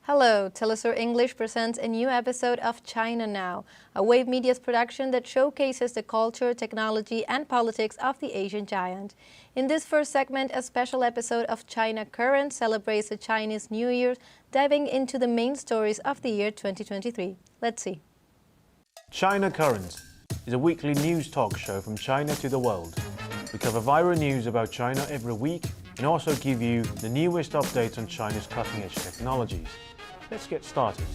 Hello, teleSUR English presents a new episode of China Now, a Wave Media's production that showcases the culture, technology and politics of the Asian giant. In this first segment, a special episode of China Current celebrates the Chinese New Year, diving into the main stories of the year 2023. Let's see. China Current is a weekly news talk show from China to the world. We cover viral news about China every week and also give you the newest updates on China's cutting-edge technologies. Let's get started.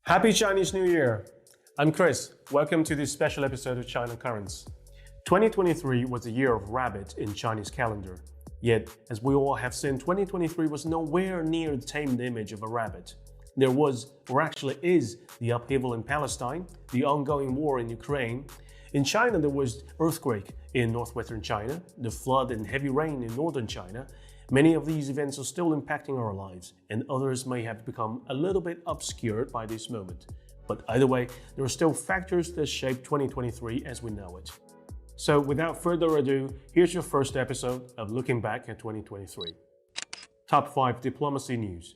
Happy Chinese New Year! I'm Chris. Welcome to this special episode of China Currents. 2023 was the year of rabbit in Chinese calendar. Yet, as we all have seen, 2023 was nowhere near the tamed image of a rabbit. There was, or actually is, the upheaval in Palestine, the ongoing war in Ukraine. In China, there was earthquake in northwestern China, the flood and heavy rain in northern China. Many of these events are still impacting our lives, and others may have become a little bit obscured by this moment. But either way, there are still factors that shape 2023 as we know it. So without further ado, here's your first episode of Looking Back at 2023. Top 5 Diplomacy News.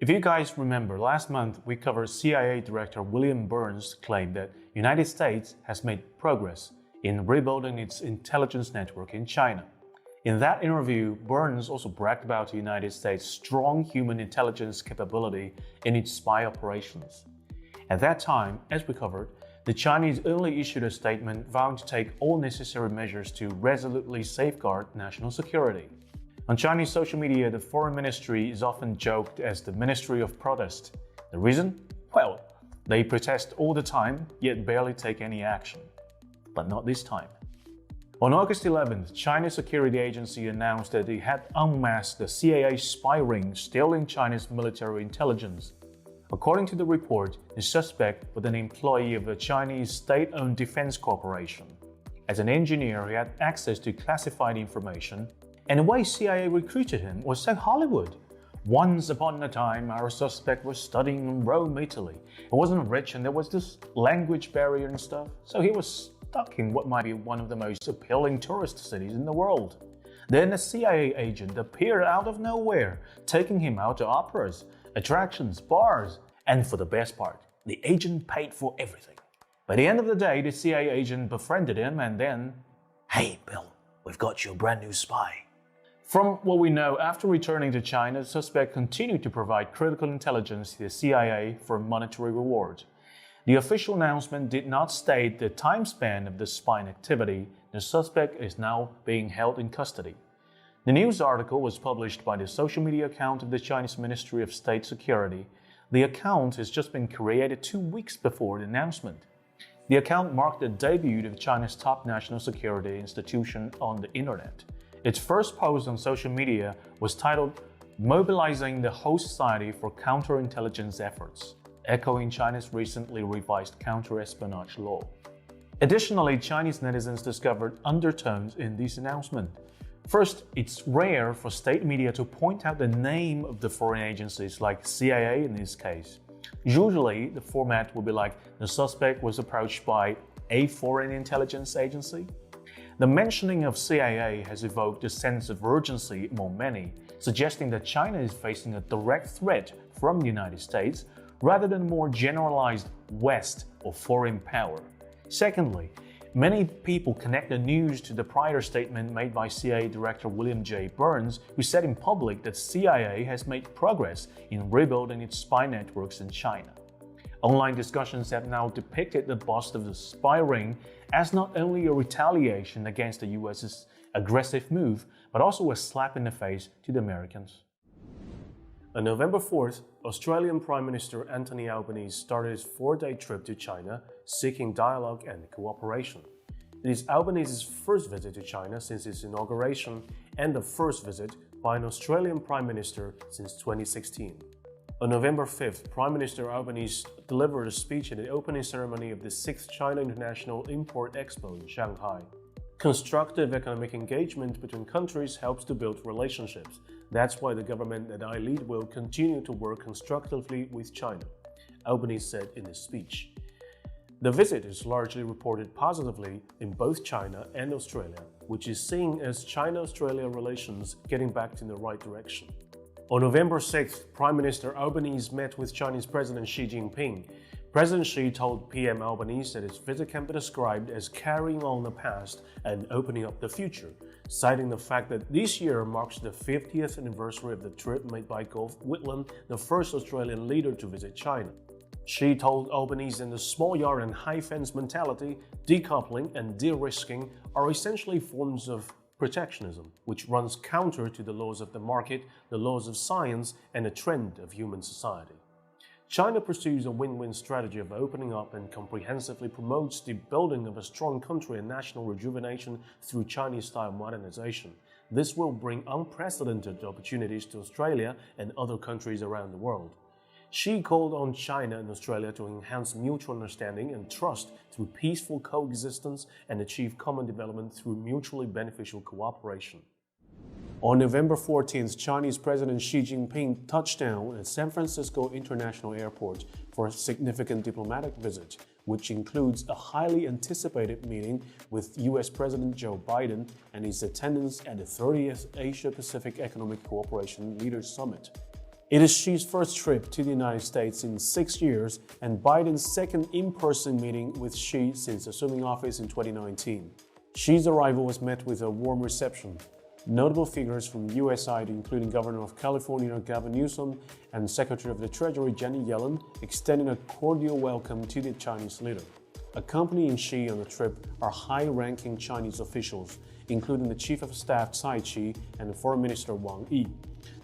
If you guys remember, last month we covered CIA Director William Burns' claim that the United States has made progress in rebuilding its intelligence network in China. In that interview, Burns also bragged about the United States' strong human intelligence capability in its spy operations. At that time, as we covered, the Chinese only issued a statement vowing to take all necessary measures to resolutely safeguard national security. On Chinese social media, the foreign ministry is often joked as the Ministry of Protest. The reason? Well, they protest all the time, yet barely take any action. But not this time. On August 11th, China's security agency announced that it had unmasked the CIA spy ring stealing China's military intelligence. According to the report, the suspect was an employee of a Chinese state-owned defense corporation. As an engineer, he had access to classified information, and the way CIA recruited him was so Hollywood. Once upon a time, our suspect was studying in Rome, Italy. He wasn't rich and there was this language barrier and stuff, so he was stuck in what might be one of the most appealing tourist cities in the world. Then a CIA agent appeared out of nowhere, taking him out to operas, attractions, bars, and for the best part, the agent paid for everything. By the end of the day, the CIA agent befriended him and then, "Hey Bill, we've got you a brand new spy." From what we know, after returning to China, the suspect continued to provide critical intelligence to the CIA for monetary reward. The official announcement did not state the time span of the spying activity. The suspect is now being held in custody. The news article was published by the social media account of the Chinese Ministry of State Security. The account has just been created 2 weeks before the announcement. The account marked the debut of China's top national security institution on the internet. Its first post on social media was titled "Mobilizing the Whole Society for Counterintelligence Efforts," echoing China's recently revised counter-espionage law. Additionally, Chinese netizens discovered undertones in this announcement. First, it's rare for state media to point out the name of the foreign agencies, like CIA in this case. Usually, the format would be like, the suspect was approached by a foreign intelligence agency. The mentioning of CIA has evoked a sense of urgency among many, suggesting that China is facing a direct threat from the United States rather than a more generalized West or foreign power. Secondly, many people connect the news to the prior statement made by CIA Director William J. Burns, who said in public that CIA has made progress in rebuilding its spy networks in China. Online discussions have now depicted the bust of the spy ring as not only a retaliation against the US's aggressive move, but also a slap in the face to the Americans. On November 4th, Australian Prime Minister Anthony Albanese started his 4-day trip to China, seeking dialogue and cooperation. It is Albanese's first visit to China since its inauguration and the first visit by an Australian Prime Minister since 2016. On November 5th, Prime Minister Albanese delivered a speech at the opening ceremony of the 6th China International Import Expo in Shanghai. Constructive economic engagement between countries helps to build relationships. That's why the government that I lead will continue to work constructively with China, Albanese said in his speech. The visit is largely reported positively in both China and Australia, which is seen as China-Australia relations getting back in the right direction. On November 6th, Prime Minister Albanese met with Chinese President Xi Jinping. President Xi told PM Albanese that his visit can be described as carrying on the past and opening up the future, citing the fact that this year marks the 50th anniversary of the trip made by Gough Whitlam, the first Australian leader to visit China. Xi told Albanese that the small yard and high fence mentality, decoupling and de-risking are essentially forms of protectionism, which runs counter to the laws of the market, the laws of science, and the trend of human society. China pursues a win-win strategy of opening up and comprehensively promotes the building of a strong country and national rejuvenation through Chinese-style modernization. This will bring unprecedented opportunities to Australia and other countries around the world. Xi called on China and Australia to enhance mutual understanding and trust through peaceful coexistence and achieve common development through mutually beneficial cooperation. On November 14th, Chinese President Xi Jinping touched down at San Francisco International Airport for a significant diplomatic visit, which includes a highly anticipated meeting with US President Joe Biden and his attendance at the 30th Asia-Pacific Economic Cooperation Leaders Summit. It is Xi's first trip to the United States in 6 years and Biden's second in-person meeting with Xi since assuming office in 2019. Xi's arrival was met with a warm reception. Notable figures from the US side, including Governor of California Gavin Newsom and Secretary of the Treasury Janet Yellen, extended a cordial welcome to the Chinese leader. Accompanying Xi on the trip are high-ranking Chinese officials, including the Chief of Staff Cai Qi and Foreign Minister Wang Yi.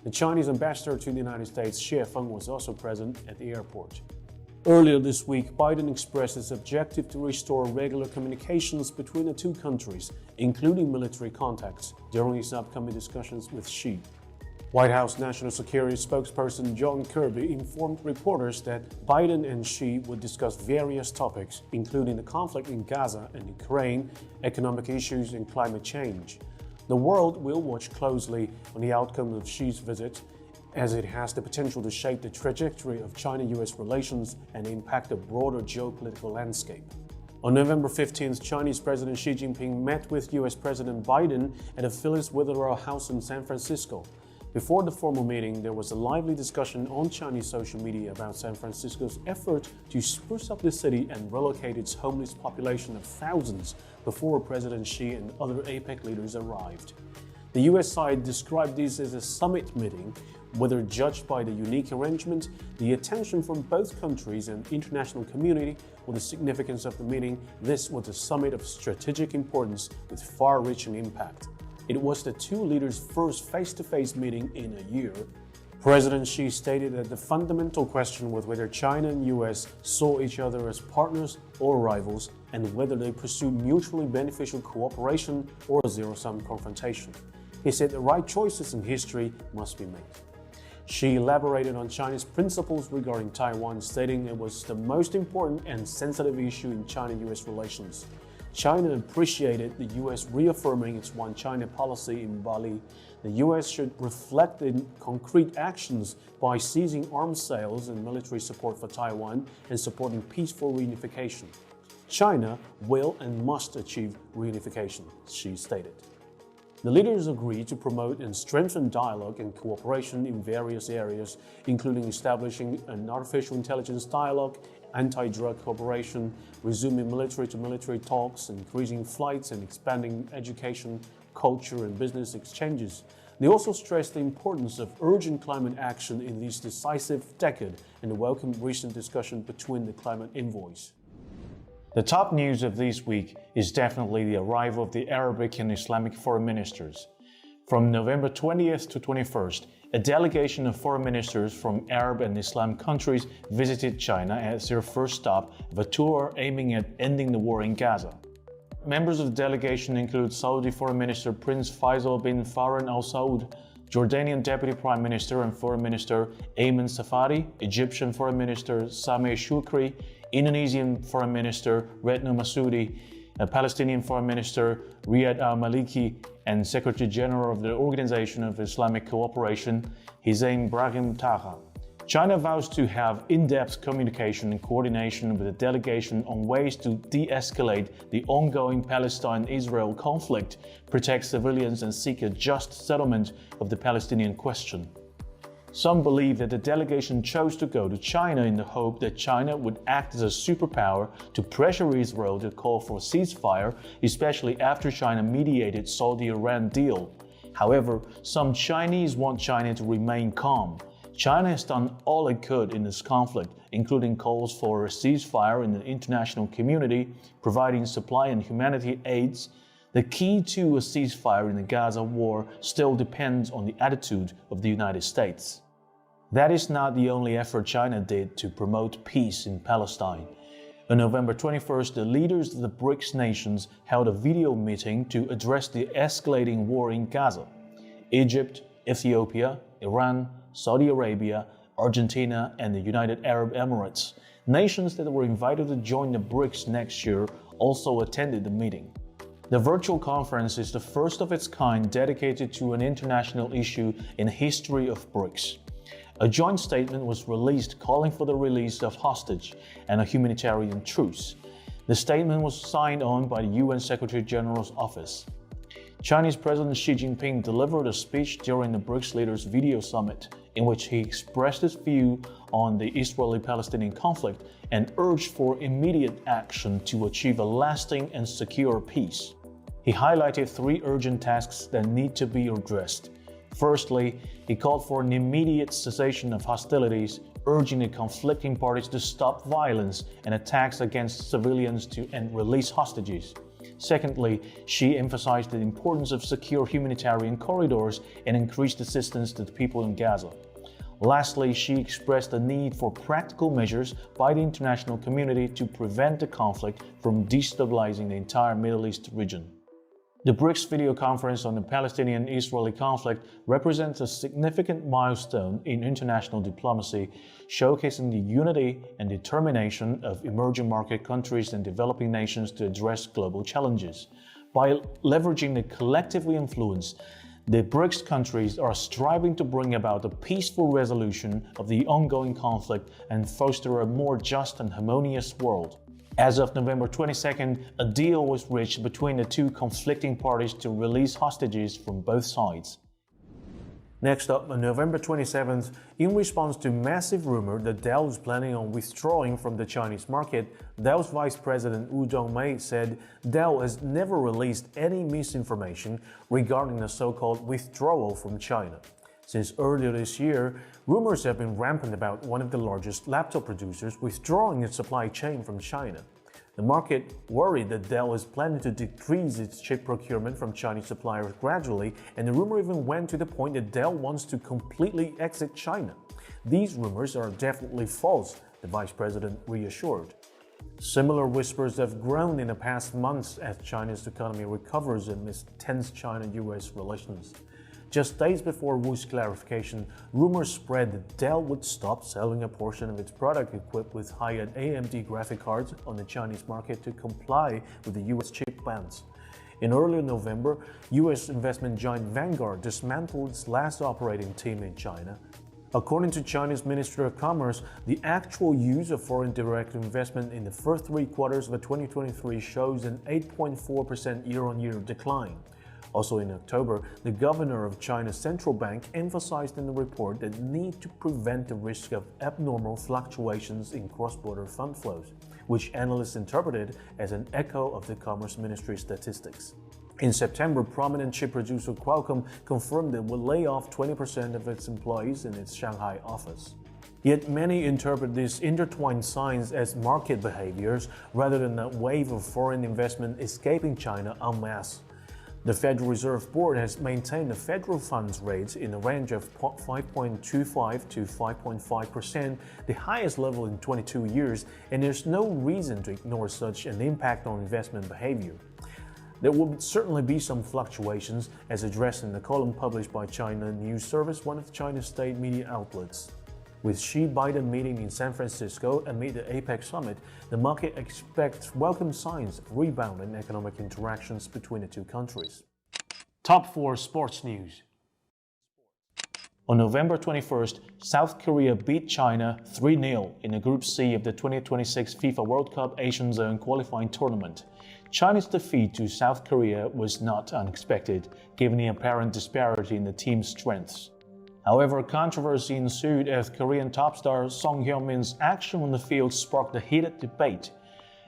The Chinese ambassador to the United States, Xie Feng, was also present at the airport. Earlier this week, Biden expressed his objective to restore regular communications between the two countries, including military contacts, during his upcoming discussions with Xi. White House National Security spokesperson John Kirby informed reporters that Biden and Xi would discuss various topics, including the conflict in Gaza and Ukraine, economic issues, and climate change. The world will watch closely on the outcome of Xi's visit, as it has the potential to shape the trajectory of China-US relations and impact the broader geopolitical landscape. On November 15th, Chinese President Xi Jinping met with US President Biden at the Phyllis Witherell House in San Francisco. Before the formal meeting, there was a lively discussion on Chinese social media about San Francisco's effort to spruce up the city and relocate its homeless population of thousands before President Xi and other APEC leaders arrived. The US side described this as a summit meeting. Whether judged by the unique arrangement, the attention from both countries and international community, or the significance of the meeting, this was a summit of strategic importance with far-reaching impact. It was the two leaders' first face-to-face meeting in a year. President Xi stated that the fundamental question was whether China and US saw each other as partners or rivals, and whether they pursued mutually beneficial cooperation or a zero-sum confrontation. He said the right choices in history must be made. Xi elaborated on China's principles regarding Taiwan, stating it was the most important and sensitive issue in China-US relations. China appreciated the US reaffirming its One China policy in Bali. The US should reflect in concrete actions by ceasing arms sales and military support for Taiwan and supporting peaceful reunification. China will and must achieve reunification, Xi stated. The leaders agreed to promote and strengthen dialogue and cooperation in various areas, including establishing an artificial intelligence dialogue, anti-drug cooperation, resuming military-to-military talks, increasing flights, and expanding education, culture, and business exchanges. They also stressed the importance of urgent climate action in this decisive decade and welcomed recent discussion between the climate envoys. The top news of this week is definitely the arrival of the Arabic and Islamic foreign ministers. From November 20th to 21st, a delegation of foreign ministers from Arab and Islam countries visited China as their first stop of a tour aiming at ending the war in Gaza. Members of the delegation include Saudi Foreign Minister Prince Faisal bin Farhan Al Saud, Jordanian Deputy Prime Minister and Foreign Minister Ayman Safadi, Egyptian Foreign Minister Sameh Shukri, Indonesian Foreign Minister Retno Marsudi, Palestinian Foreign Minister Riyad al-Maliki, and Secretary General of the Organization of Islamic Cooperation Hizam Brahim Taha. China vows to have in-depth communication and coordination with the delegation on ways to de-escalate the ongoing Palestine-Israel conflict, protect civilians and seek a just settlement of the Palestinian question. Some believe that the delegation chose to go to China in the hope that China would act as a superpower to pressure Israel to call for a ceasefire, especially after China mediated Saudi-Iran deal. However, some Chinese want China to remain calm. China has done all it could in this conflict, including calls for a ceasefire in the international community, providing supply and humanitarian aids. The key to a ceasefire in the Gaza war still depends on the attitude of the United States. That is not the only effort China did to promote peace in Palestine. On November 21st, the leaders of the BRICS nations held a video meeting to address the escalating war in Gaza. Egypt, Ethiopia, Iran, Saudi Arabia, Argentina, and the United Arab Emirates, nations that were invited to join the BRICS next year, also attended the meeting. The virtual conference is the first of its kind dedicated to an international issue in the history of BRICS. A joint statement was released calling for the release of hostage and a humanitarian truce. The statement was signed on by the UN Secretary General's office. Chinese President Xi Jinping delivered a speech during the BRICS leaders' video summit, in which he expressed his view on the Israeli-Palestinian conflict and urged for immediate action to achieve a lasting and secure peace. He highlighted three urgent tasks that need to be addressed. Firstly, he called for an immediate cessation of hostilities, urging the conflicting parties to stop violence and attacks against civilians and release hostages. Secondly, Xi emphasized the importance of secure humanitarian corridors and increased assistance to the people in Gaza. Lastly, Xi expressed the need for practical measures by the international community to prevent the conflict from destabilizing the entire Middle East region. The BRICS video conference on the Palestinian-Israeli conflict represents a significant milestone in international diplomacy, showcasing the unity and determination of emerging market countries and developing nations to address global challenges. By leveraging the collective influence, the BRICS countries are striving to bring about a peaceful resolution of the ongoing conflict and foster a more just and harmonious world. As of November 22nd, a deal was reached between the two conflicting parties to release hostages from both sides. Next up, on November 27th, in response to massive rumor that Dell is planning on withdrawing from the Chinese market, Dell's Vice President Wu Dongmei said Dell has never released any misinformation regarding the so-called withdrawal from China. Since earlier this year, rumors have been rampant about one of the largest laptop producers withdrawing its supply chain from China. The market worried that Dell is planning to decrease its chip procurement from Chinese suppliers gradually, and the rumor even went to the point that Dell wants to completely exit China. These rumors are definitely false, the vice president reassured. Similar whispers have grown in the past months as China's economy recovers amidst tense China-US relations. Just days before Wu's clarification, rumors spread that Dell would stop selling a portion of its product equipped with high-end AMD graphic cards on the Chinese market to comply with the US chip bans. In early November, US investment giant Vanguard dismantled its last operating team in China. According to China's Ministry of Commerce, the actual use of foreign direct investment in the first 3 quarters of 2023 shows an 8.4% year-on-year decline. Also in October, the governor of China's central bank emphasized in the report the need to prevent the risk of abnormal fluctuations in cross-border fund flows, which analysts interpreted as an echo of the Commerce Ministry's statistics. In September, prominent chip producer Qualcomm confirmed it will lay off 20% of its employees in its Shanghai office. Yet many interpret these intertwined signs as market behaviors rather than a wave of foreign investment escaping China en masse. The Federal Reserve Board has maintained the federal funds rate in a range of 5.25 to 5.5%, the highest level in 22 years, and there's no reason to ignore such an impact on investment behavior. There will certainly be some fluctuations, as addressed in the column published by China News Service, one of China's state media outlets. With Xi-Biden meeting in San Francisco amid the APEC summit, the market expects welcome signs of rebound in economic interactions between the two countries. Top 4 sports news. On November 21st, South Korea beat China 3-0 in the Group C of the 2026 FIFA World Cup Asian Zone qualifying tournament. China's defeat to South Korea was not unexpected, given the apparent disparity in the team's strengths. However, controversy ensued as Korean top star Song Hyun-min's action on the field sparked a heated debate.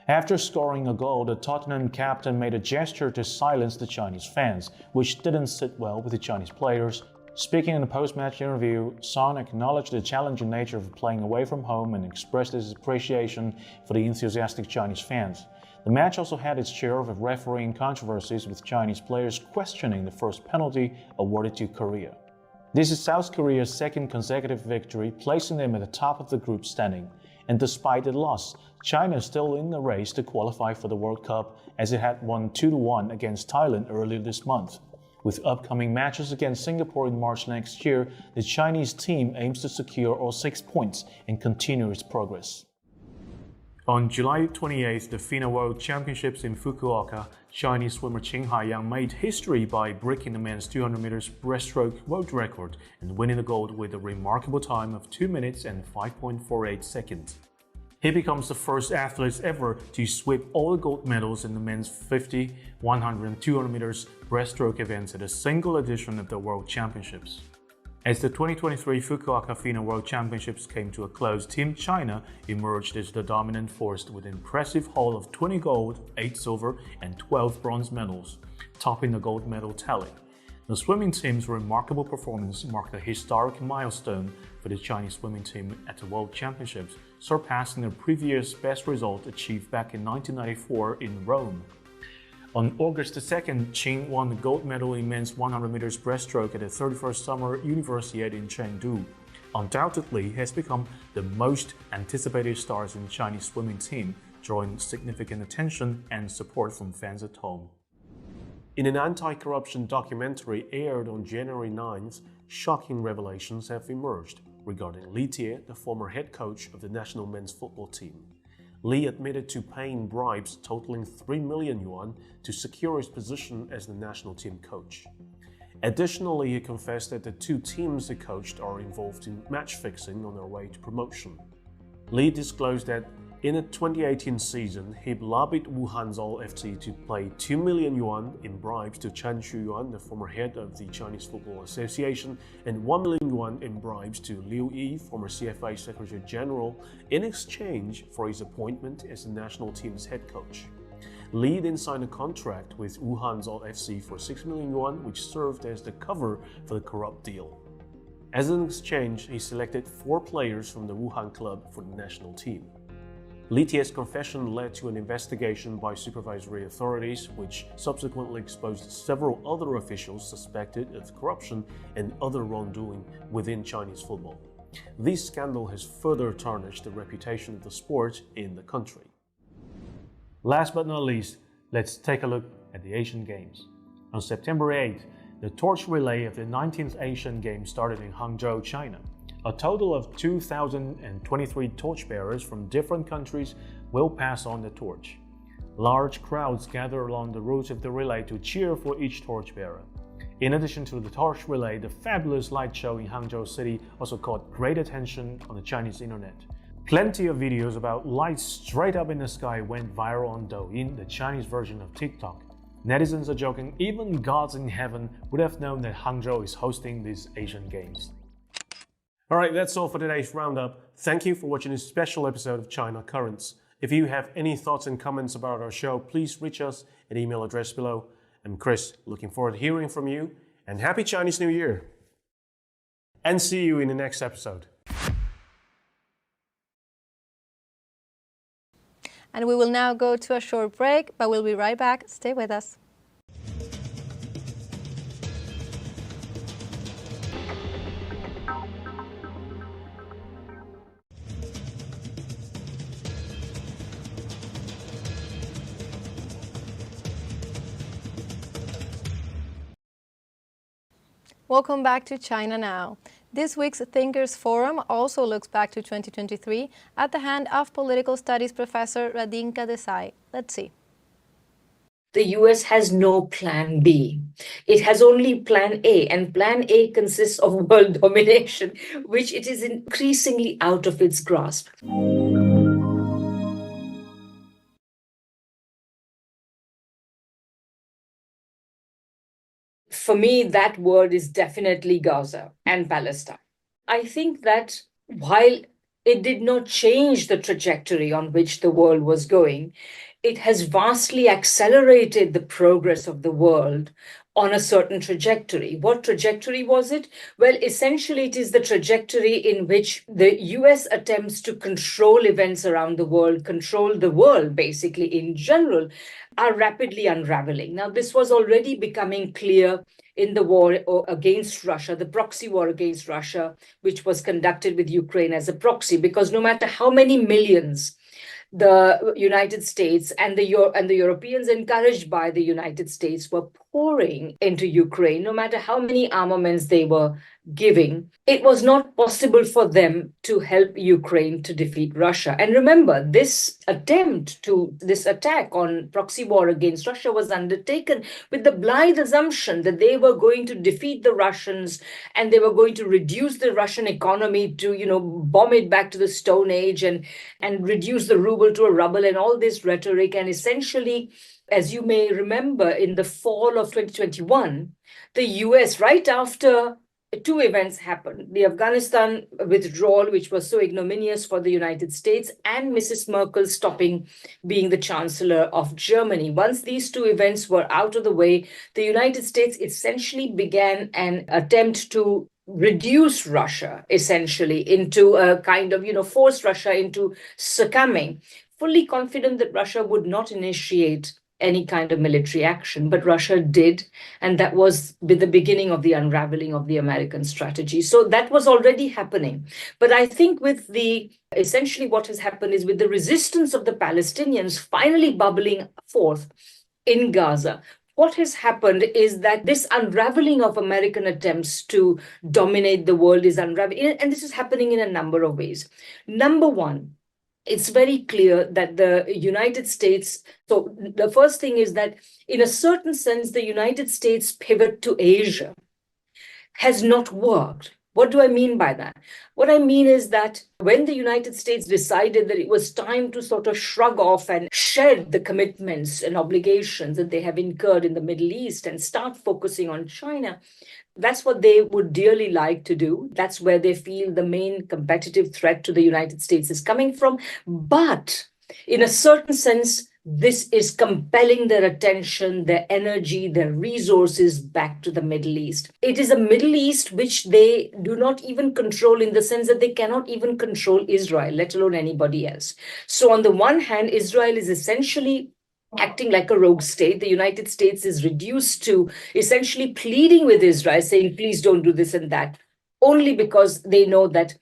After scoring a goal, the Tottenham captain made a gesture to silence the Chinese fans, which didn't sit well with the Chinese players. Speaking in a post-match interview, Son acknowledged the challenging nature of playing away from home and expressed his appreciation for the enthusiastic Chinese fans. The match also had its share of refereeing controversies, with Chinese players questioning the first penalty awarded to Korea. This is South Korea's second consecutive victory, placing them at the top of the group standing. And despite the loss, China is still in the race to qualify for the World Cup, as it had won 2-1 against Thailand earlier this month. With upcoming matches against Singapore in March next year, the Chinese team aims to secure all 6 points and continue its progress. On July 28th, the FINA World Championships in Fukuoka, Chinese swimmer Qin Haiyang made history by breaking the men's 200 meters breaststroke world record and winning the gold with a remarkable time of 2 minutes and 5.48 seconds. He becomes the first athlete ever to sweep all the gold medals in the men's 50, 100 and 200 meters breaststroke events at a single edition of the World Championships. As the 2023 Fukuoka FINA World Championships came to a close, Team China emerged as the dominant force with an impressive haul of 20 gold, 8 silver and 12 bronze medals, topping the gold medal tally. The swimming team's remarkable performance marked a historic milestone for the Chinese swimming team at the World Championships, surpassing their previous best result achieved back in 1994 in Rome. On August 2nd, Qin won the gold medal in men's 100 meters breaststroke at the 31st Summer Universiade in Chengdu. Undoubtedly, he has become the most anticipated stars in the Chinese swimming team, drawing significant attention and support from fans at home. In an anti-corruption documentary aired on January 9th, shocking revelations have emerged regarding Li Tie, the former head coach of the national men's football team. Li admitted to paying bribes totaling 3 million yuan to secure his position as the national team coach. Additionally, he confessed that the two teams he coached are involved in match fixing on their way to promotion. Li disclosed that in the 2018 season, he lobbied Wuhan Zol FC to pay 2 million yuan in bribes to Chen Shuyuan, the former head of the Chinese Football Association, and 1 million yuan in bribes to Liu Yi, former CFA Secretary General, in exchange for his appointment as the national team's head coach. Li then signed a contract with Wuhan Zol FC for 6 million yuan, which served as the cover for the corrupt deal. As an exchange, he selected 4 players from the Wuhan club for the national team. Li Tie's confession led to an investigation by supervisory authorities, which subsequently exposed several other officials suspected of corruption and other wrongdoing within Chinese football. This scandal has further tarnished the reputation of the sport in the country. Last but not least, let's take a look at the Asian Games. On September 8th, the torch relay of the 19th Asian Games started in Hangzhou, China. A total of 2,023 torchbearers from different countries will pass on the torch. Large crowds gather along the route of the relay to cheer for each torchbearer. In addition to the torch relay, the fabulous light show in Hangzhou City also caught great attention on the Chinese internet. Plenty of videos about lights straight up in the sky went viral on Douyin, the Chinese version of TikTok. Netizens are joking even gods in heaven would have known that Hangzhou is hosting these Asian Games. Alright, that's all for today's roundup. Thank you for watching this special episode of China Currents. If you have any thoughts and comments about our show, please reach us at the email address below. I'm Chris, looking forward to hearing from you, and Happy Chinese New Year! And see you in the next episode. And we will now go to a short break, but we'll be right back. Stay with us. Welcome back to China Now. This week's Thinkers Forum also looks back to 2023 at the hand of political studies professor Radhinka Desai. Let's see. the US has no plan B. It has only plan A, and plan A consists of world domination, which it is increasingly out of its grasp. For me, that word is definitely Gaza and Palestine. I think that while it did not change the trajectory on which the world was going, it has vastly accelerated the progress of the world on a certain trajectory. What trajectory was it? Well, essentially, it is the trajectory in which the US attempts to control events around the world, control the world basically in general, are rapidly unraveling. Now, this was already becoming clear in the war against Russia, the proxy war against Russia, which was conducted with Ukraine as a proxy, because no matter how many millions the United States and the Europeans, encouraged by the United States, were pouring into Ukraine, no matter how many armaments they were giving, it was not possible for them to help Ukraine to defeat Russia. And remember, this attack on proxy war against Russia was undertaken with the blithe assumption that they were going to defeat the Russians and they were going to reduce the Russian economy to, bomb it back to the Stone Age and reduce the ruble to a ruble and all this rhetoric. And essentially, as you may remember, in the fall of 2021, the US, right after two events happened: the Afghanistan withdrawal, which was so ignominious for the United States, and Mrs. Merkel stopping being the Chancellor of Germany. Once these two events were out of the way, the United States essentially began an attempt to reduce Russia essentially into a kind of, force Russia into succumbing, fully confident that Russia would not initiate any kind of military action, but Russia did. And that was the beginning of the unraveling of the American strategy. So that was already happening. But I think essentially what has happened is with the resistance of the Palestinians finally bubbling forth in Gaza, what has happened is that this unraveling of American attempts to dominate the world is unraveling. And this is happening in a number of ways. Number one, it's very clear that the United States, so the first thing is that in a certain sense, the United States pivot to Asia has not worked. What do I mean by that? What I mean is that when the United States decided that it was time to sort of shrug off and shed the commitments and obligations that they have incurred in the Middle East and start focusing on China, that's what they would dearly like to do. That's where they feel the main competitive threat to the United States is coming from. But in a certain sense, this is compelling their attention, their energy, their resources back to the Middle East. It is a Middle East which they do not even control, in the sense that they cannot even control Israel, let alone anybody else. So on the one hand, Israel is essentially acting like a rogue state. The United States is reduced to essentially pleading with Israel, saying, please don't do this and that, only because they know that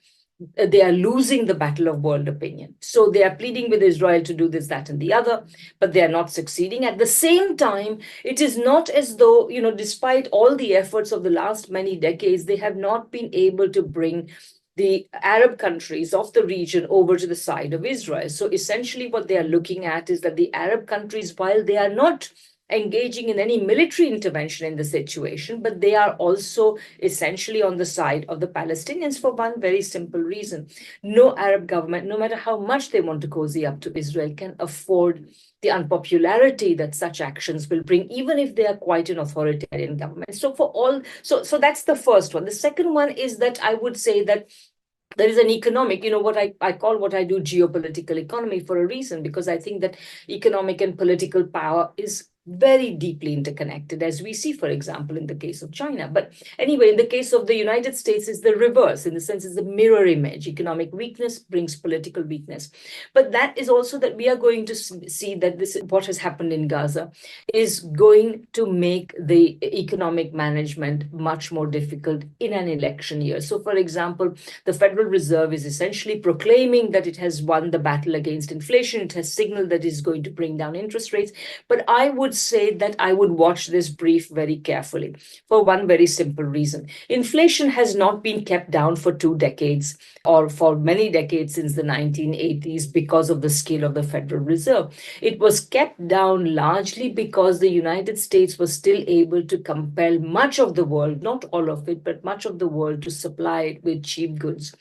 they are losing the battle of world opinion. So they are pleading with Israel to do this, that, and the other, but they are not succeeding. At the same time, it is not as though, despite all the efforts of the last many decades, they have not been able to bring the Arab countries of the region over to the side of Israel. So essentially what they are looking at is that the Arab countries, while they are not engaging in any military intervention in the situation, but they are also essentially on the side of the Palestinians for one very simple reason. No Arab government, no matter how much they want to cozy up to Israel, can afford the unpopularity that such actions will bring, even if they are quite an authoritarian government. So that's the first one. The second one is that I would say that there is an economic, what I call what I do geopolitical economy for a reason, because I think that economic and political power is very deeply interconnected, as we see, for example, in the case of China. But anyway, in the case of the United States, is the reverse, in the sense it's the mirror image. Economic weakness brings political weakness. But that is also that we are going to see that what has happened in Gaza is going to make the economic management much more difficult in an election year. So, for example, the Federal Reserve is essentially proclaiming that it has won the battle against inflation. It has signaled that it's going to bring down interest rates. But I would would say that I would watch this brief very carefully for one very simple reason. Inflation has not been kept down for 2 decades or for many decades since the 1980s because of the scale of the Federal Reserve. It was kept down largely because the United States was still able to compel much of the world, not all of it, but much of the world to supply it with cheap goods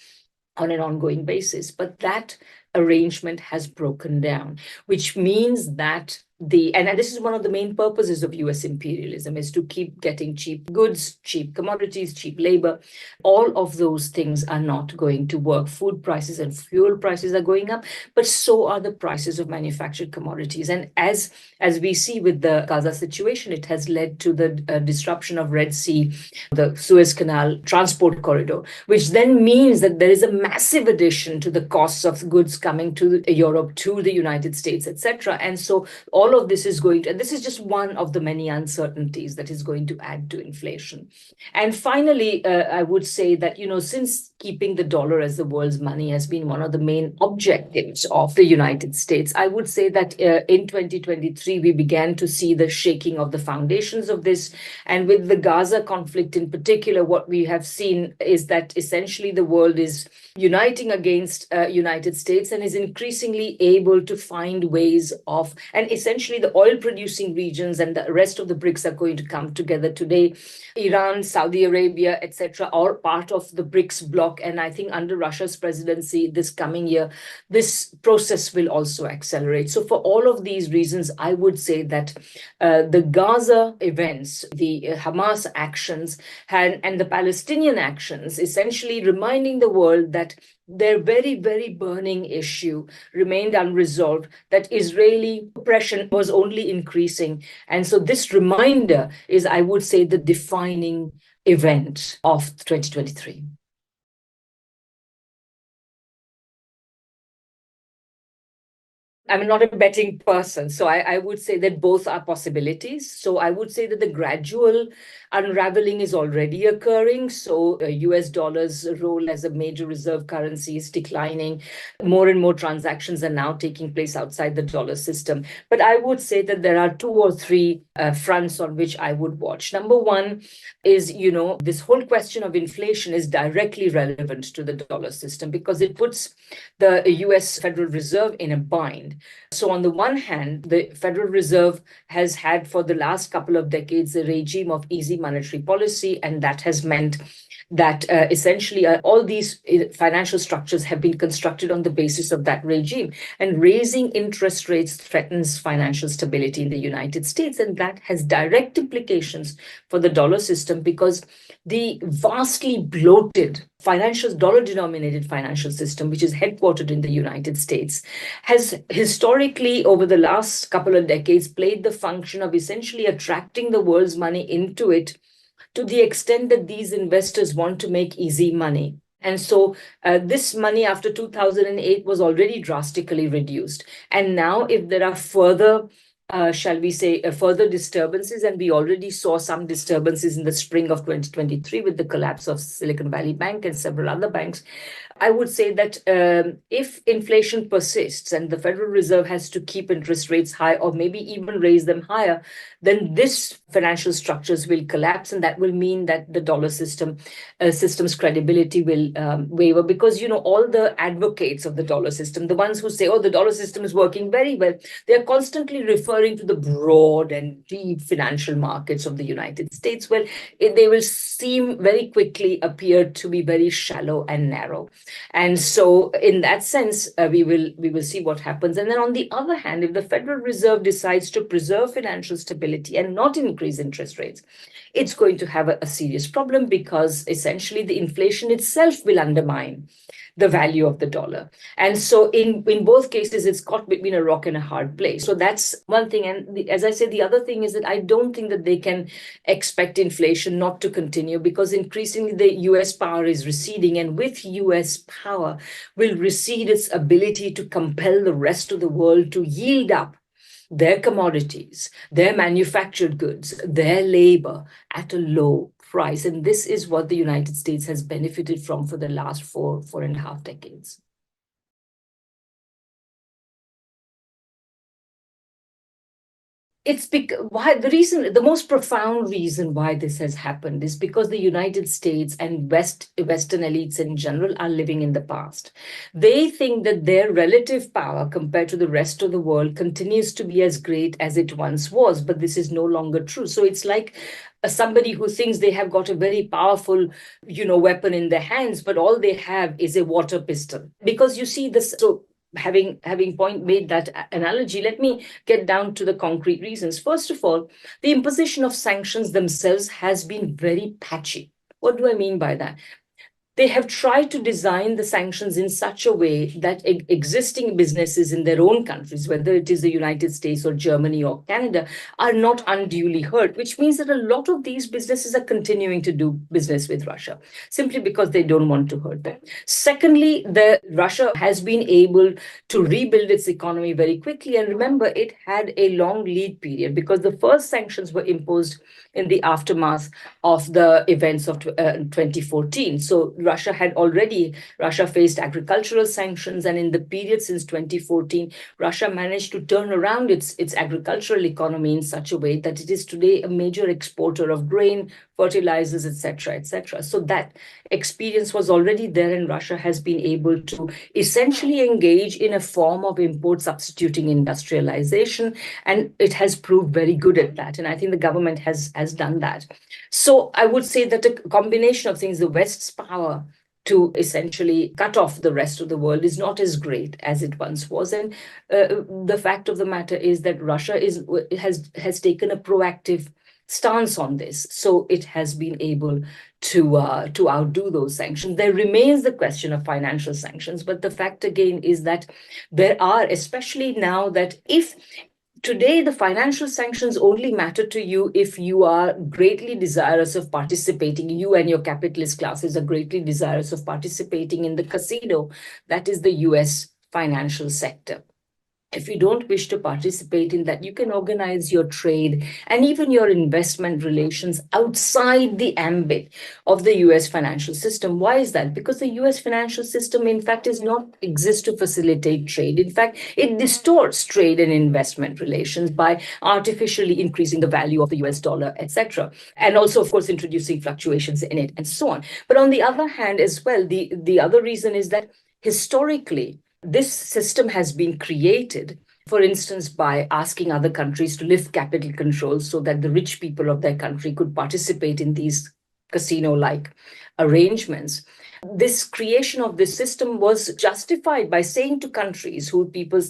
on an ongoing basis. But that arrangement has broken down, which means that and this is one of the main purposes of US imperialism, is to keep getting cheap goods, cheap commodities, cheap labor. All of those things are not going to work. Food prices and fuel prices are going up, but so are the prices of manufactured commodities. And as we see with the Gaza situation, it has led to the disruption of Red Sea, the Suez Canal transport corridor, which then means that there is a massive addition to the costs of goods coming to Europe, to the United States, etc. And so all of this is this is just one of the many uncertainties that is going to add to inflation. And finally, I would say that, since keeping the dollar as the world's money has been one of the main objectives of the United States, I would say that in 2023, we began to see the shaking of the foundations of this. And with the Gaza conflict in particular, what we have seen is that essentially the world is uniting against United States and is increasingly able to find ways of, and essentially the oil producing regions and the rest of the BRICS are going to come together today. Iran, Saudi Arabia, etc., are part of the BRICS bloc. And I think under Russia's presidency this coming year, this process will also accelerate. So for all of these reasons, I would say that the Gaza events, the Hamas actions, and the Palestinian actions, essentially reminding the world that their very, very burning issue remained unresolved, that Israeli oppression was only increasing. And so this reminder is, I would say, the defining event of 2023. I'm not a betting person, so I would say that both are possibilities. So I would say that the gradual unraveling is already occurring. So US dollar's role as a major reserve currency is declining. More and more transactions are now taking place outside the dollar system. But I would say that there are 2 or 3 fronts on which I would watch. Number one is, this whole question of inflation is directly relevant to the dollar system because it puts the US Federal Reserve in a bind. So on the one hand, the Federal Reserve has had for the last couple of decades a regime of easy monetary policy, and that has meant that essentially all these financial structures have been constructed on the basis of that regime. And raising interest rates threatens financial stability in the United States. And that has direct implications for the dollar system because the vastly bloated dollar-denominated financial system, which is headquartered in the United States, has historically, over the last couple of decades, played the function of essentially attracting the world's money into it to the extent that these investors want to make easy money. And so this money after 2008 was already drastically reduced. And now if there are further shall we say, further disturbances, and we already saw some disturbances in the spring of 2023 with the collapse of Silicon Valley Bank and several other banks. I would say that if inflation persists and the Federal Reserve has to keep interest rates high or maybe even raise them higher, then this financial structures will collapse, and that will mean that the dollar system's credibility will waver because, all the advocates of the dollar system, the ones who say, oh, the dollar system is working very well, they're constantly referring to the broad and deep financial markets of the United States. Well, they will seem very quickly appear to be very shallow and narrow. And so in that sense, we will see what happens. And then on the other hand, if the Federal Reserve decides to preserve financial stability and not increase interest rates, it's going to have a serious problem because essentially the inflation itself will undermine the value of the dollar. And so in both cases, it's caught between a rock and a hard place. So that's one thing. And as I said, the other thing is that I don't think that they can expect inflation not to continue because increasingly the US power is receding. And with US power will recede its ability to compel the rest of the world to yield up their commodities, their manufactured goods, their labor at a low price. And this is what the United States has benefited from for the last 4.5 decades. It's because why the most profound reason why this has happened is because the United States and Western elites in general are living in the past. They think that their relative power compared to the rest of the world continues to be as great as it once was, but this is no longer true. So it's like somebody who thinks they have got a very powerful, weapon in their hands, but all they have is a water pistol. Because you see this, so having point made that analogy, let me get down to the concrete reasons. First of all, the imposition of sanctions themselves has been very patchy. What do I mean by that? They have tried to design the sanctions in such a way that existing businesses in their own countries, whether it is the United States or Germany or Canada, are not unduly hurt, which means that a lot of these businesses are continuing to do business with Russia simply because they don't want to hurt them. Secondly, Russia has been able to rebuild its economy very quickly. And remember, it had a long lead period because the first sanctions were imposed in the aftermath of the events of 2014. So Russia faced agricultural sanctions, and in the period since 2014, Russia managed to turn around its agricultural economy in such a way that it is today a major exporter of grain, fertilizers, etc., etc. So that experience was already there, and Russia has been able to essentially engage in a form of import substituting industrialization, and it has proved very good at that. And I think the government has done that. So I would say that a combination of things, the West's power to essentially cut off the rest of the world is not as great as it once was. And the fact of the matter is that Russia has taken a proactive stance on this. So it has been able to outdo those sanctions. There remains the question of financial sanctions, but the fact again is that there are, especially now that if today, the financial sanctions only matter to you if you are greatly desirous of participating. You and your capitalist classes are greatly desirous of participating in the casino that is the US financial sector. If you don't wish to participate in that, you can organize your trade and even your investment relations outside the ambit of the US financial system. Why is that? Because the US financial system, in fact, does not exist to facilitate trade. In fact, it distorts trade and investment relations by artificially increasing the value of the US dollar, etc. And also, of course, introducing fluctuations in it and so on. But on the other hand, as well, the other reason is that historically, this system has been created, for instance, by asking other countries to lift capital controls so that the rich people of their country could participate in these casino-like arrangements. This creation of this system was justified by saying to countries who people,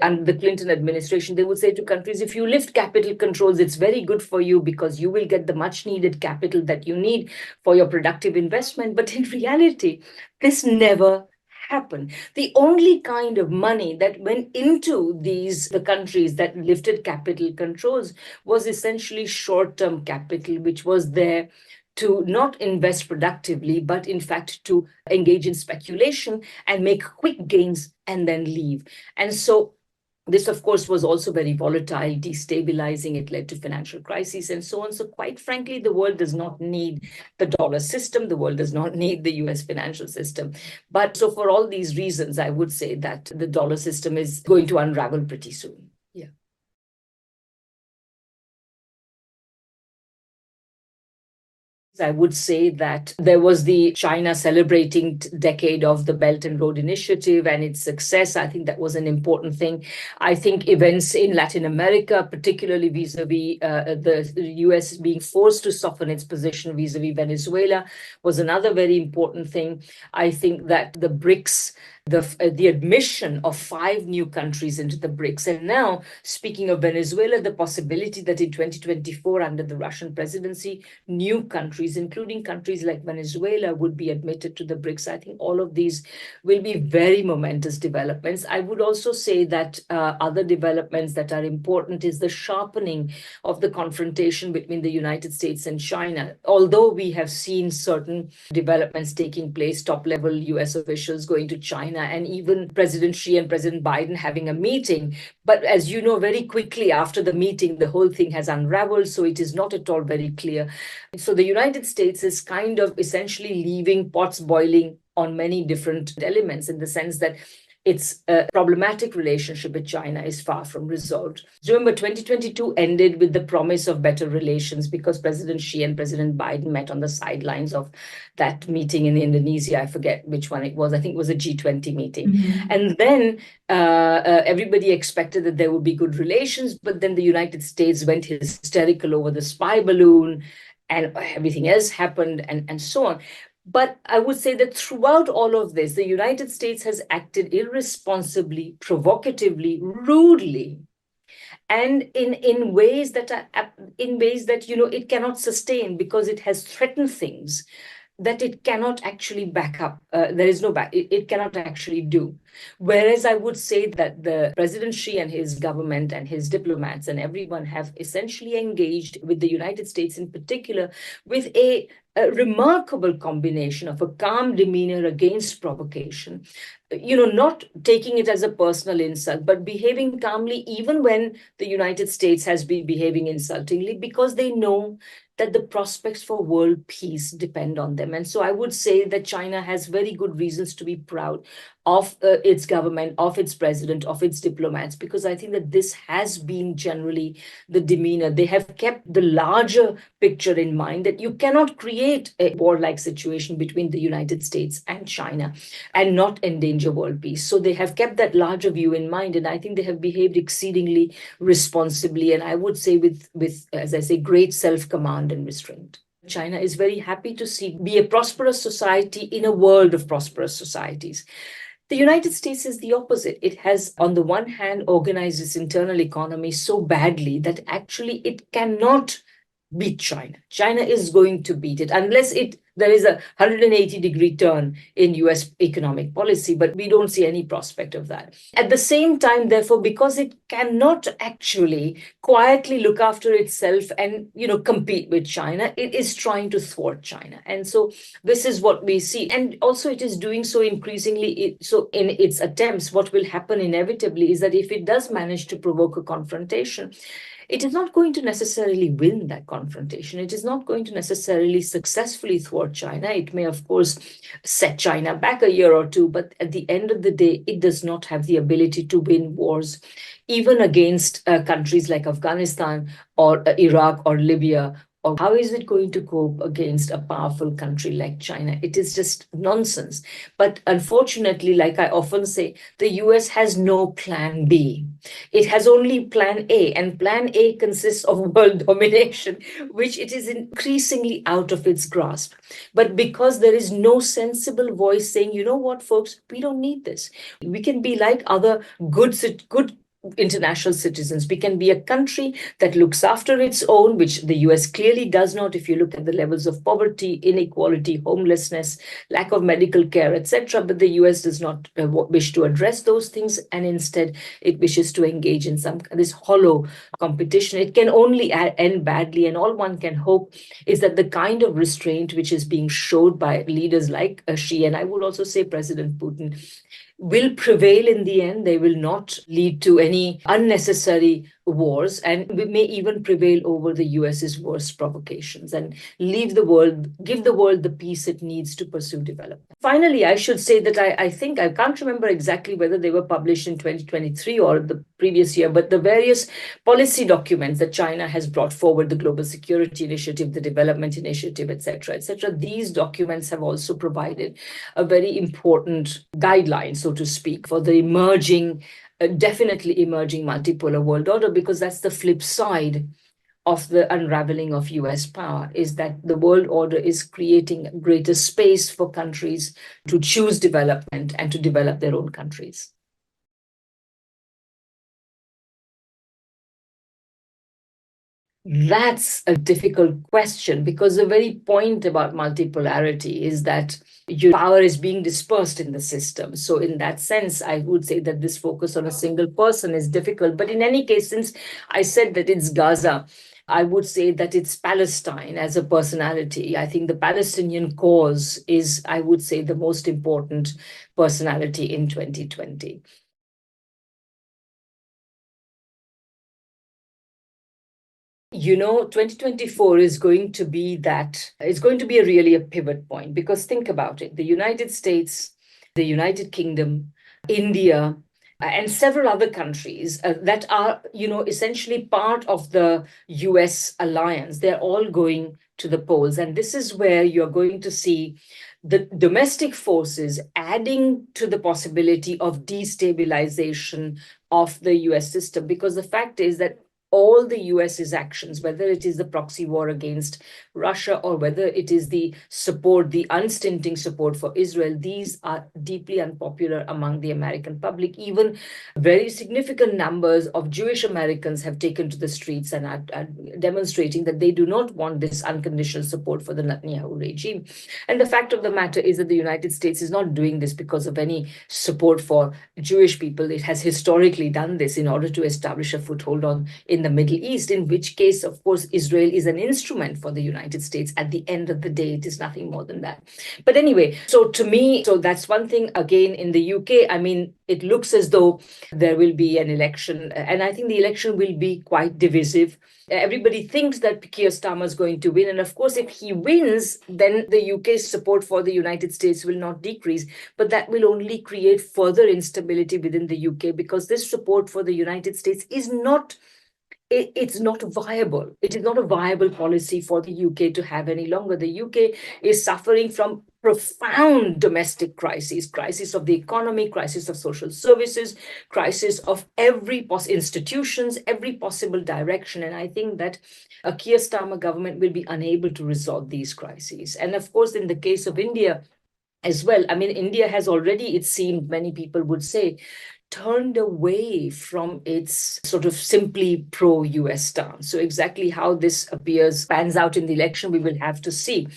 and the Clinton administration, they would say to countries, if you lift capital controls, it's very good for you because you will get the much needed capital that you need for your productive investment. But in reality, this never happen. The only kind of money that went into the countries that lifted capital controls was essentially short-term capital, which was there to not invest productively, but in fact to engage in speculation and make quick gains and then leave. And so this, of course, was also very volatile, destabilizing. It led to financial crises and so on. So quite frankly, the world does not need the dollar system. The world does not need the US financial system. But so for all these reasons, I would say that the dollar system is going to unravel pretty soon. Yeah. I would say that there was the China celebrating decade of the Belt and Road Initiative and its success. I think that was an important thing. I think events in Latin America, particularly vis-a-vis the US being forced to soften its position vis-a-vis Venezuela, was another very important thing. I think that the BRICS, the admission of 5 new countries into the BRICS. And now, speaking of Venezuela, the possibility that in 2024, under the Russian presidency, new countries, including countries like Venezuela, would be admitted to the BRICS. I think all of these will be very momentous developments. I would also say that other developments that are important is the sharpening of the confrontation between the United States and China. Although we have seen certain developments taking place, top-level US officials going to China, and even President Xi and President Biden having a meeting. But as you know, very quickly after the meeting, the whole thing has unraveled. So it is not at all very clear. So the United States is kind of essentially leaving pots boiling on many different elements, in the sense that its problematic relationship with China is far from resolved. Remember, 2022 ended with the promise of better relations because President Xi and President Biden met on the sidelines of that meeting in Indonesia. I forget which one it was. I think it was a G20 meeting. Mm-hmm. And then everybody expected that there would be good relations, but then the United States went hysterical over the spy balloon and everything else happened and so on. But I would say that throughout all of this, the United States has acted irresponsibly, provocatively, rudely, and in ways that it cannot sustain because it has threatened things that it cannot actually back up. There is no back. It cannot actually do. Whereas I would say that the President Xi and his government and his diplomats and everyone have essentially engaged with the United States in particular with a remarkable combination of a calm demeanor against provocation, not taking it as a personal insult, but behaving calmly even when the United States has been behaving insultingly, because they know that the prospects for world peace depend on them. And so I would say that China has very good reasons to be proud of its government, of its president, of its diplomats, because I think that this has been generally the demeanor. They have kept the larger picture in mind, that you cannot create a warlike situation between the United States and China and not endanger world peace. So they have kept that larger view in mind, and I think they have behaved exceedingly responsibly, and I would say with as I say, great self-command and restraint. China is very happy to be a prosperous society in a world of prosperous societies. The United States is the opposite. It has, on the one hand, organized its internal economy so badly that actually it cannot beat China. China is going to beat it unless there is a 180-degree turn in US economic policy, but we don't see any prospect of that. At the same time, therefore, because it cannot actually quietly look after itself and compete with China, it is trying to thwart China. And so this is what we see. And also it is doing so increasingly. So in its attempts, what will happen inevitably is that if it does manage to provoke a confrontation, it is not going to necessarily win that confrontation. It is not going to necessarily successfully thwart China. It may, of course, set China back a year or two, but at the end of the day, it does not have the ability to win wars, even against countries like Afghanistan or Iraq or Libya. Or how is it going to cope against a powerful country like China? It is just nonsense. But unfortunately, like I often say, the US has no plan B. It has only plan A, and plan A consists of world domination, which it is increasingly out of its grasp. But because there is no sensible voice saying, you know what, folks, we don't need this. We can be like other good international citizens. We can be a country that looks after its own, which the US clearly does not. If you look at the levels of poverty, inequality, homelessness, lack of medical care, etc. But the US does not wish to address those things, and instead it wishes to engage in this hollow competition. It can only end badly, and all one can hope is that the kind of restraint which is being showed by leaders like Xi, and I would also say President Putin, will prevail in the end. They will not lead to any unnecessary wars, and we may even prevail over the US's worst provocations and give the world the peace it needs to pursue development. Finally, I should say that I think, I can't remember exactly whether they were published in 2023 or the previous year, but the various policy documents that China has brought forward, the Global Security Initiative, the Development Initiative, etc., these documents have also provided a very important guideline, so to speak, for the definitely emerging multipolar world order, because that's the flip side of the unraveling of US power, is that the world order is creating greater space for countries to choose development and to develop their own countries. That's a difficult question, because the very point about multipolarity is that your power is being dispersed in the system. So in that sense, I would say that this focus on a single person is difficult. But in any case, since I said that it's Gaza, I would say that it's Palestine as a personality. I think the Palestinian cause is, I would say, the most important personality in 2020. 2024 is going to be really a pivot point, because think about it. The United States, the United Kingdom, India, and several other countries that are, essentially part of the US alliance. They're all going to the polls. And this is where you're going to see the domestic forces adding to the possibility of destabilization of the US system. Because the fact is that all the US's actions, whether it is the proxy war against Russia or whether it is the support, the unstinting support for Israel, these are deeply unpopular among the American public. Even very significant numbers of Jewish Americans have taken to the streets and are demonstrating that they do not want this unconditional support for the Netanyahu regime. And the fact of the matter is that the United States is not doing this because of any support for Jewish people. It has historically done this in order to establish a foothold in the Middle East, in which case, of course, Israel is an instrument for the United States. At the end of the day, it is nothing more than that. But anyway, so to me, so that's one thing. Again, in the UK, I mean, it looks as though there will be an election, and I think the election will be quite divisive. Everybody thinks that Keir Starmer is going to win. And of course, if he wins, then the UK's support for the United States will not decrease. But that will only create further instability within the UK, because this support for the United States is not it's not viable. It is not a viable policy for the UK to have any longer. The UK is suffering from profound domestic crisis of the economy, crisis of social services, crisis of every institutions, every possible direction. And I think that a Keir Starmer government will be unable to resolve these crises. And of course, in the case of India as well, I mean, India has already, it seemed, many people would say, turned away from its sort of simply pro-US stance. So exactly how this pans out in the election, we will have to see.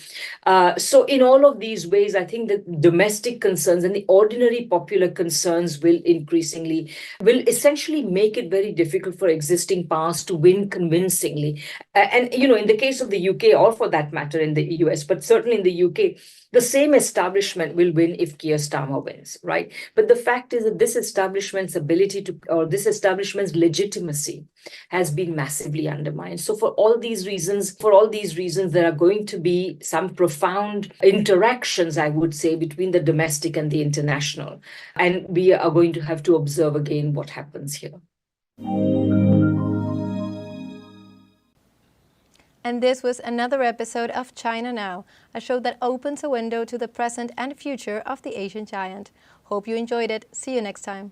So in all of these ways, I think that domestic concerns and the ordinary popular concerns will essentially make it very difficult for existing powers to win convincingly. And, in the case of the UK, or for that matter in the US, but certainly in the UK, the same establishment will win if Keir Starmer wins, right? But the fact is that this establishment's legitimacy has been massively undermined. So for all these reasons, there are going to be some profound interactions, I would say, between the domestic and the international. And we are going to have to observe again what happens here. And this was another episode of China Now, a show that opens a window to the present and future of the Asian giant. Hope you enjoyed it. See you next time.